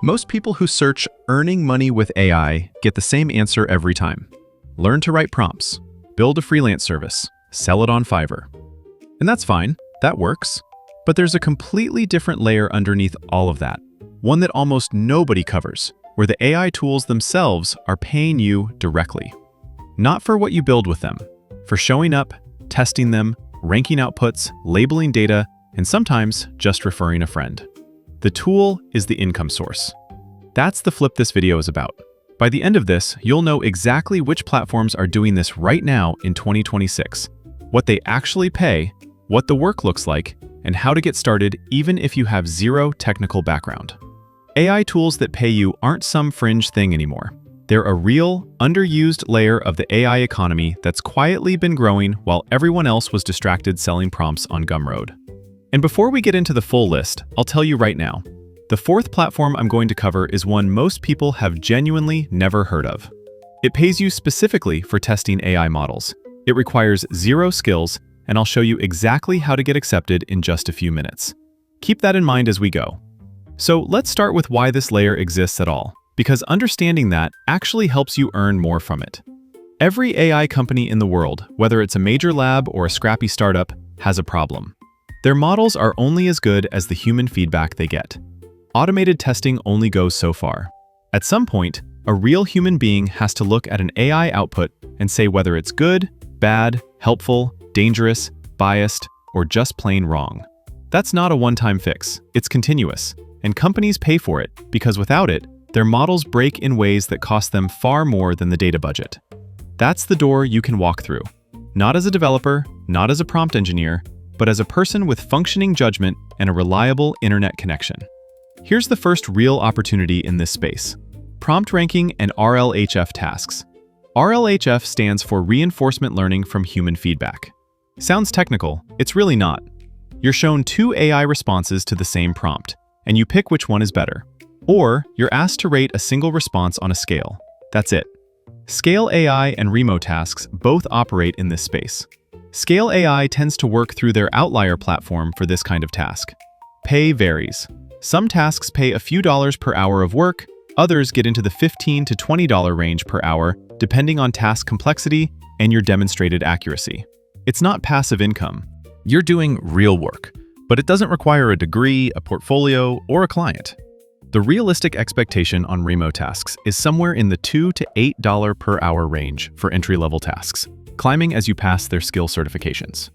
Most people who search "earning money with AI" get the same answer every time. Learn to write prompts, build a freelance service, sell it on Fiverr. And that's fine, that works. But there's a completely different layer underneath all of that, one that almost nobody covers, where the AI tools themselves are paying you directly. Not for what you build with them, for showing up, testing them, ranking outputs, labeling data, and sometimes just referring a friend. The tool is the income source. That's the flip this video is about. By the end of this, you'll know exactly which platforms are doing this right now in 2026, what they actually pay, what the work looks like, and how to get started even if you have zero technical background. AI tools that pay you aren't some fringe thing anymore. They're a real, underused layer of the AI economy that's quietly been growing while everyone else was distracted selling prompts on Gumroad. And before we get into the full list, I'll tell you right now, the fourth platform I'm going to cover is one most people have genuinely never heard of. It pays you specifically for testing AI models. It requires zero skills, and I'll show you exactly how to get accepted in just a few minutes. Keep that in mind as we go. So let's start with why this layer exists at all, because understanding that actually helps you earn more from it. Every AI company in the world, whether it's a major lab or a scrappy startup, has a problem. Their models are only as good as the human feedback they get. Automated testing only goes so far. At some point, a real human being has to look at an AI output and say whether it's good, bad, helpful, dangerous, biased, or just plain wrong. That's not a one-time fix, it's continuous, and companies pay for it because without it, their models break in ways that cost them far more than the data budget. That's the door you can walk through. Not as a developer, not as a prompt engineer, but as a person with functioning judgment and a reliable internet connection. Here's the first real opportunity in this space: prompt ranking and RLHF tasks. RLHF stands for Reinforcement Learning from Human Feedback. Sounds technical, it's really not. You're shown two AI responses to the same prompt, and you pick which one is better. Or you're asked to rate a single response on a scale. That's it. Scale AI and Remo tasks both operate in this space. Scale AI tends to work through their outlier platform for this kind of task. Pay varies. Some tasks pay a few dollars per hour of work, others get into the $15 to $20 range per hour, depending on task complexity and your demonstrated accuracy. It's not passive income. You're doing real work, but it doesn't require a degree, a portfolio, or a client. The realistic expectation on Remo tasks is somewhere in the $2 to $8 per hour range for entry-level tasks, climbing as you pass their skill certifications.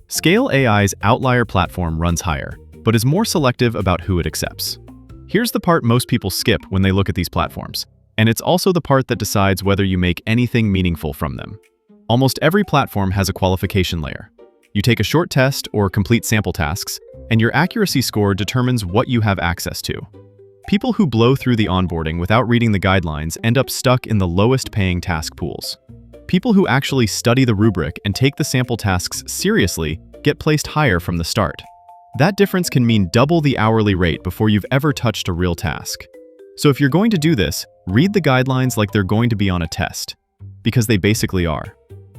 Scale AI's outlier platform runs higher, but is more selective about who it accepts. Here's the part most people skip when they look at these platforms, and it's also the part that decides whether you make anything meaningful from them. Almost every platform has a qualification layer. You take a short test or complete sample tasks, and your accuracy score determines what you have access to. People who blow through the onboarding without reading the guidelines end up stuck in the lowest paying task pools. People who actually study the rubric and take the sample tasks seriously get placed higher from the start. That difference can mean double the hourly rate before you've ever touched a real task. So if you're going to do this, read the guidelines like they're going to be on a test, because they basically are.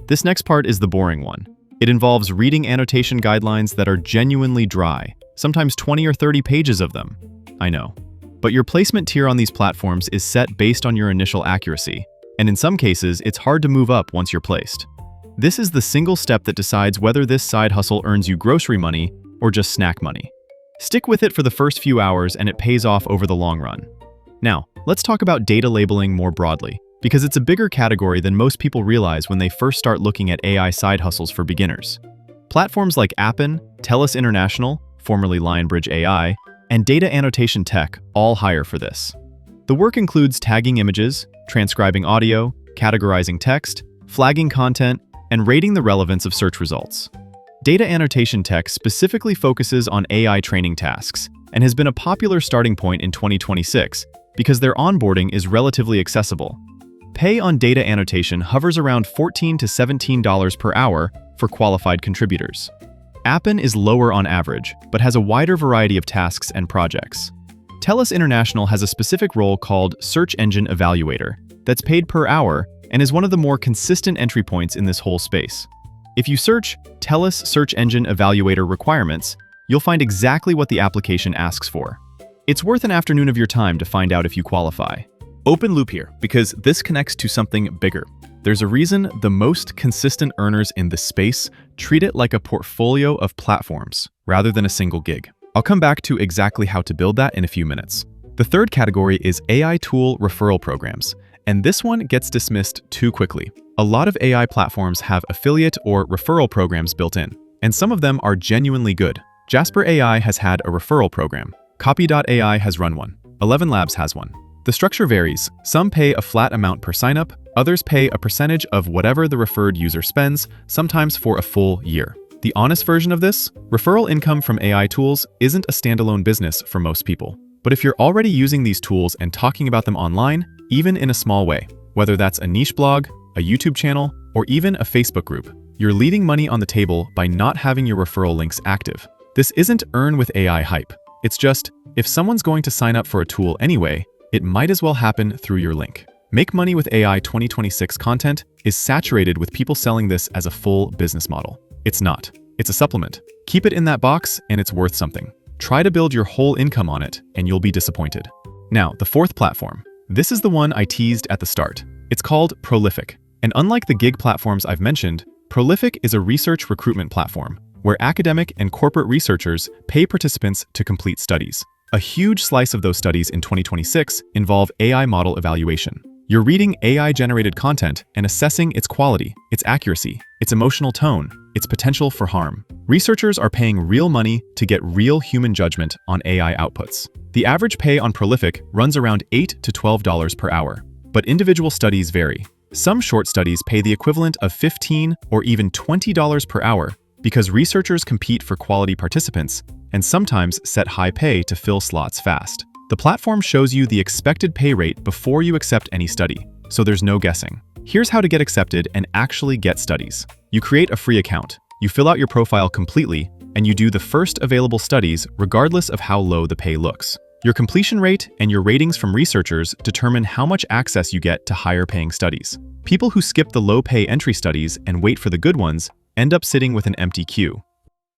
This next part is the boring one. It involves reading annotation guidelines that are genuinely dry, sometimes 20 or 30 pages of them. I know. But your placement tier on these platforms is set based on your initial accuracy, and in some cases, it's hard to move up once you're placed. This is the single step that decides whether this side hustle earns you grocery money or just snack money. Stick with it for the first few hours and it pays off over the long run. Now, let's talk about data labeling more broadly, because it's a bigger category than most people realize when they first start looking at AI side hustles for beginners. Platforms like Appen, TELUS International, formerly Lionbridge AI, and Data Annotation Tech all hire for this. The work includes tagging images, transcribing audio, categorizing text, flagging content, and rating the relevance of search results. Data Annotation Tech specifically focuses on AI training tasks and has been a popular starting point in 2026 because their onboarding is relatively accessible. Pay on data annotation hovers around $14 to $17 per hour for qualified contributors. Appen is lower on average, but has a wider variety of tasks and projects. TELUS International has a specific role called Search Engine Evaluator that's paid per hour and is one of the more consistent entry points in this whole space. If you search TELUS Search Engine Evaluator requirements, you'll find exactly what the application asks for. It's worth an afternoon of your time to find out if you qualify. Open loop here, because this connects to something bigger. There's a reason the most consistent earners in this space treat it like a portfolio of platforms rather than a single gig. I'll come back to exactly how to build that in a few minutes. The third category is AI tool referral programs, and this one gets dismissed too quickly. A lot of AI platforms have affiliate or referral programs built in, and some of them are genuinely good. Jasper AI has had a referral program. Copy.ai has run one. 11 Labs has one. The structure varies. Some pay a flat amount per signup, others pay a percentage of whatever the referred user spends, sometimes for a full year. The honest version of this, referral income from AI tools isn't a standalone business for most people. But if you're already using these tools and talking about them online, even in a small way, whether that's a niche blog, a YouTube channel, or even a Facebook group, you're leaving money on the table by not having your referral links active. This isn't earn with AI hype. It's just, if someone's going to sign up for a tool anyway, it might as well happen through your link. Make Money with AI 2026 content is saturated with people selling this as a full business model. It's not. It's a supplement. Keep it in that box and it's worth something. Try to build your whole income on it and you'll be disappointed. Now, the fourth platform. This is the one I teased at the start. It's called Prolific. And unlike the gig platforms I've mentioned, Prolific is a research recruitment platform where academic and corporate researchers pay participants to complete studies. A huge slice of those studies in 2026 involve AI model evaluation. You're reading AI-generated content and assessing its quality, its accuracy, its emotional tone, its potential for harm. Researchers are paying real money to get real human judgment on AI outputs. The average pay on Prolific runs around $8 to $12 per hour, but individual studies vary. Some short studies pay the equivalent of $15 or even $20 per hour because researchers compete for quality participants and sometimes set high pay to fill slots fast. The platform shows you the expected pay rate before you accept any study, so there's no guessing. Here's how to get accepted and actually get studies. You create a free account, you fill out your profile completely, and you do the first available studies regardless of how low the pay looks. Your completion rate and your ratings from researchers determine how much access you get to higher paying studies. People who skip the low pay entry studies and wait for the good ones end up sitting with an empty queue.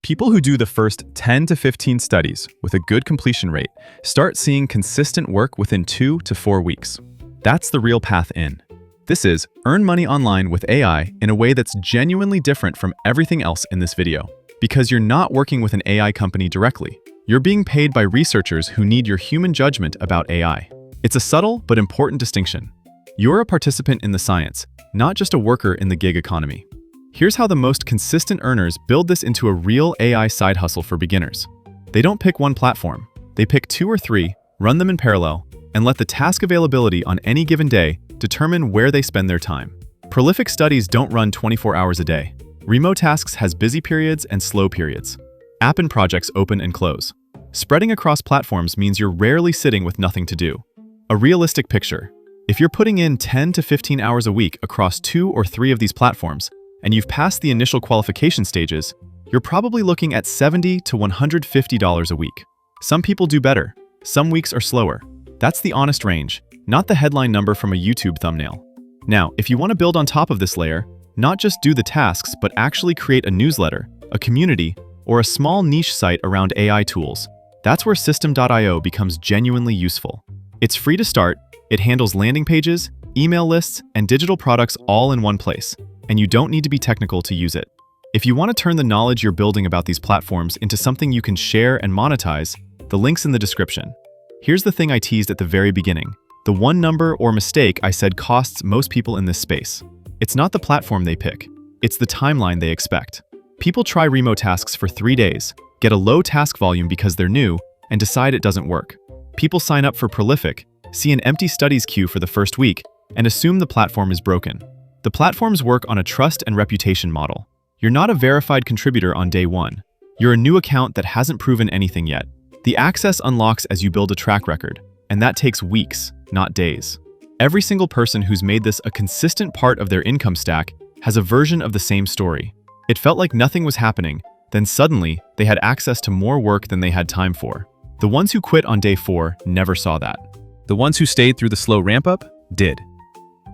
People who do the first 10 to 15 studies with a good completion rate start seeing consistent work within 2 to 4 weeks. That's the real path in. This is earn money online with AI in a way that's genuinely different from everything else in this video. Because you're not working with an AI company directly. You're being paid by researchers who need your human judgment about AI. It's a subtle but important distinction. You're a participant in the science, not just a worker in the gig economy. Here's how the most consistent earners build this into a real AI side hustle for beginners. They don't pick one platform. They pick 2 or 3, run them in parallel, and let the task availability on any given day determine where they spend their time. Prolific studies don't run 24 hours a day. Remote tasks has busy periods and slow periods. App and projects open and close. Spreading across platforms means you're rarely sitting with nothing to do. A realistic picture. If you're putting in 10 to 15 hours a week across 2 or 3 of these platforms, and you've passed the initial qualification stages, you're probably looking at $70 to $150 a week. Some people do better. Some weeks are slower. That's the honest range, not the headline number from a YouTube thumbnail. Now, if you want to build on top of this layer, not just do the tasks, but actually create a newsletter, a community, or a small niche site around AI tools, that's where System.io becomes genuinely useful. It's free to start, it handles landing pages, email lists, and digital products all in one place, and you don't need to be technical to use it. If you want to turn the knowledge you're building about these platforms into something you can share and monetize, the link's in the description. Here's the thing I teased at the very beginning. The one number or mistake I said costs most people in this space. It's not the platform they pick, it's the timeline they expect. People try remote tasks for 3 days, get a low task volume because they're new, and decide it doesn't work. People sign up for Prolific, see an empty studies queue for the first week, and assume the platform is broken. The platforms work on a trust and reputation model. You're not a verified contributor on day 1. You're a new account that hasn't proven anything yet. The access unlocks as you build a track record, and that takes weeks, not days. Every single person who's made this a consistent part of their income stack has a version of the same story. It felt like nothing was happening, then suddenly they had access to more work than they had time for. The ones who quit on day 4 never saw that. The ones who stayed through the slow ramp-up did.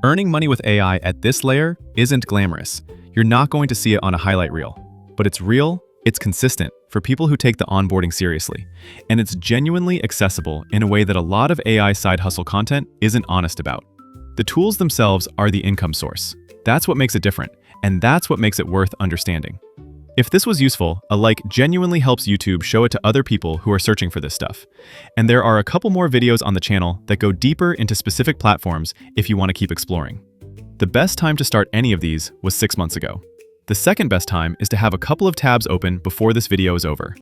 Earning money with AI at this layer isn't glamorous. You're not going to see it on a highlight reel. But it's real, it's consistent, for people who take the onboarding seriously, and it's genuinely accessible in a way that a lot of AI side hustle content isn't honest about. The tools themselves are the income source. That's what makes it different, and that's what makes it worth understanding. If this was useful, a like genuinely helps YouTube show it to other people who are searching for this stuff. And there are a couple more videos on the channel that go deeper into specific platforms if you want to keep exploring. The best time to start any of these was 6 months ago. The second best time is to have a couple of tabs open before this video is over.